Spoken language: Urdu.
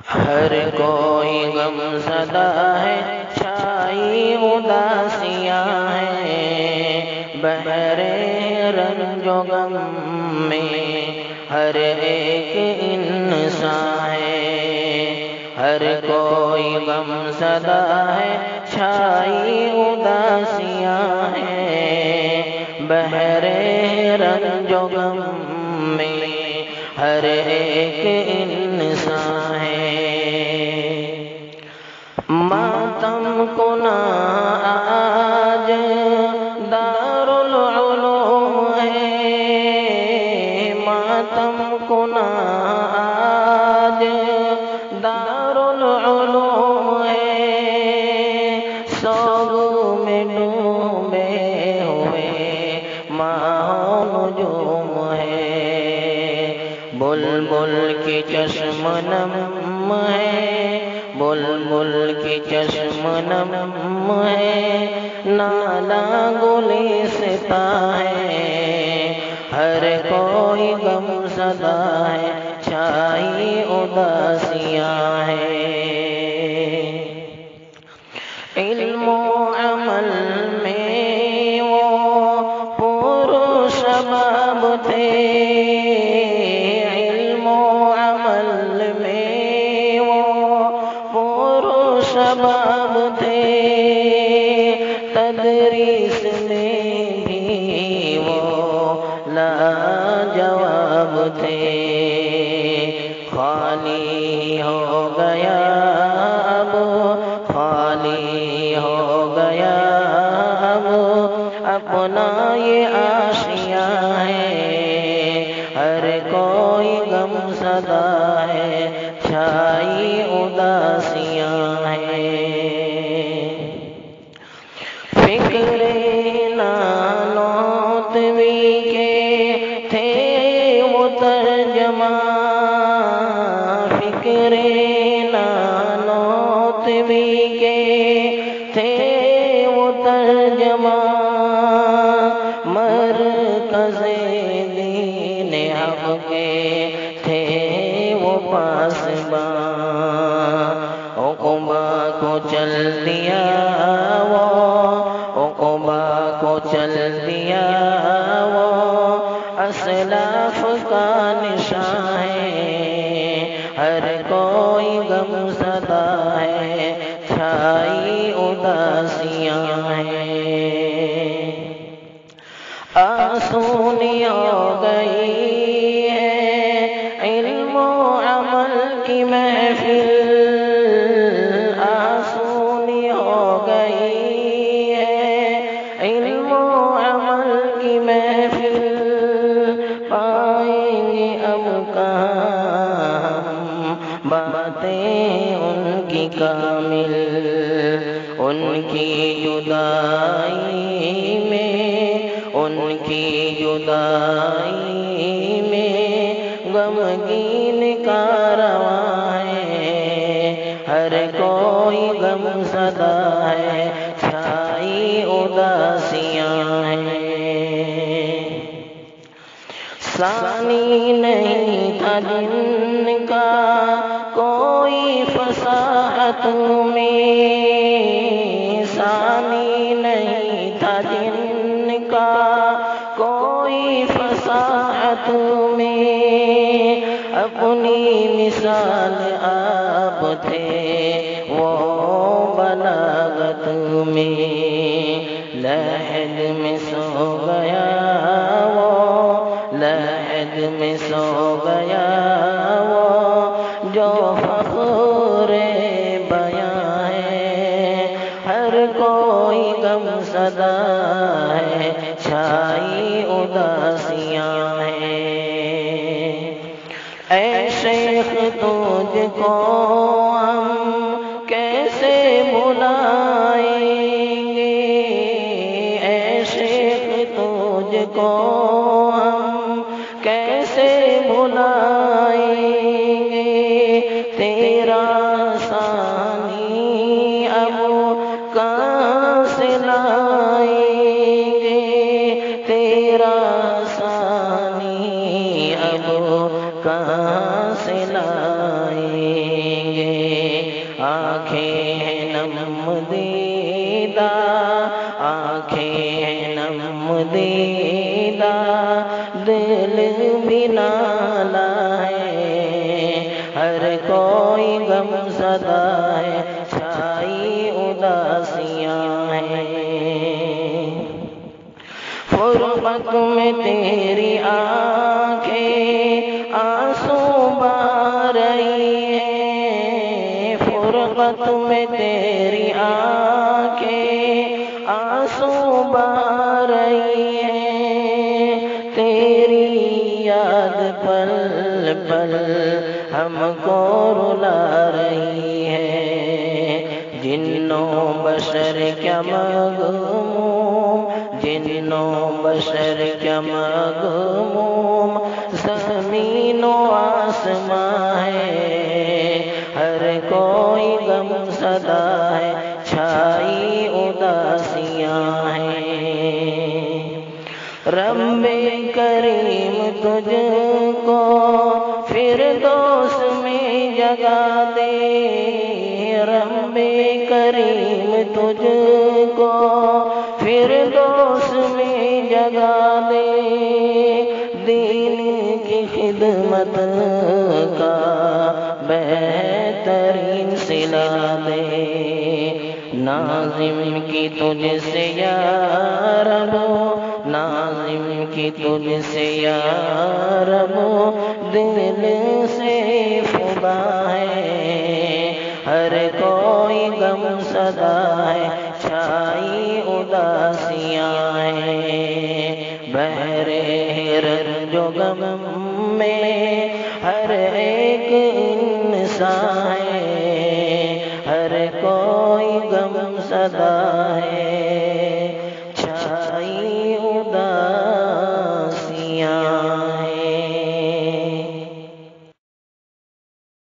ہر کوئی غم زدہ ہے، چھائی اداسیاں ہیں، بحر رنج و غم میں ہر ایک انسان ہے۔ ہر کوئی غم زدہ ہے، چھائی اداسیاں ہیں، بحر رنج و غم میں ہر ایک انسان ہے۔ ماتم کنا آج دارالعلوم ہے، ماتم کنا آج دارالعلوم ہے، سوگ میں ڈوبے ہوئے ماہ و نجوم ہے، بلبل کی چشم نم ہے، بلبل کی چشم نم ہے، نالا گلستہ ہے، ہر کوئی غم زدہ ہے، چھائی اداسیاں ہیں۔ علم و عمل میں وہ پورو شباب تھے، علم و عمل میں وہ پورو شباب تھے، تدریس میں بھی وہ لاجواب تھے، خالی ہو گیا اب، خالی ہو گیا اب اپنا یہ آشیاں ہے، ہر کوئی غم زدہ ہے، چھائی اداسیاں ہیں۔ فکر نانوتوی کے تھے وہ ترجمہ، فکر نانوتوی کے تھے وہ ترجمہ، مرکز دین حق کے تھے وہ پاسباں، عقبہ کو چل دیا وہ، عقبہ کو چل دیا وہ، اسلاف کا نشان ہے، ہر کوئی غم زدہ ہے، چھائی اداسیاں ہیں۔ آسونی ہو گئی ہے علم و عمل کی محفل، آسونی ہو گئی ہے علم و عمل کی محفل، پائیں گے اب کہاں ہم باتیں ان کی کامل، ان کی جدائی میں، ان کی جدائی میں غمگین کارواں ہے، ہر کوئی غم زدہ ہے، چھائی اداسیاں ہیں۔ ثانی نہیں تھا جن کا کوئی فصاحت میں، ثانی نہیں تھا جن کا کوئی فصاحت میں، اپنی مثال آپ تھے وہ بلاغت میں، لحد میں سو گیا وہ، لحد میں سو گیا وہ، جو فخر بیاں ہے، ہر کوئی غم زدہ ہے، چھائی اداسیاں ہیں۔ اے شیخ تجھ کو ہم کیسے بلائیں گے، اے شیخ تجھ کو ہم کیسے بلائیں گے، تیرا ثانی اب کہاں سے لائیں گے، تیرا ثانی اب کہاں سے لائیں گے۔ دیدہ دل بھی نالا ہے، ہر کوئی غم زدہ ہے، چھائی اداسیاں ہیں۔ فرقت میں تیری آنکھیں آنسو بہا رہی ہیں، فرقت میں تیری آنکھیں آنسو بہا رہی ہیں، تیری یاد پل پل ہم کو رلا رہی ہے، جنوں بشر کیا مغموم، جنوں بشر کیا مغموم، زمین و آسمان ہے، ہر کوئی غم زدہ ہے، چھائی اداسیاں ہیں۔ رب کریم تجھ کو فردوس میں جگہ دے، رب کریم تجھ کو فردوس میں جگہ دے، دین کی خدمت کا بہترین صلہ دے، ناظم کی تجھ سے یا رب، ناظم کی تجھ سے یا رب، دل سے فدا ہے، ہر کوئی غم زدہ ہے، چھائی اداسیاں ہیں۔ بحر رنج و غم میں ہر ایک انسان ہے، ہر کوئی غم زدہ ہے،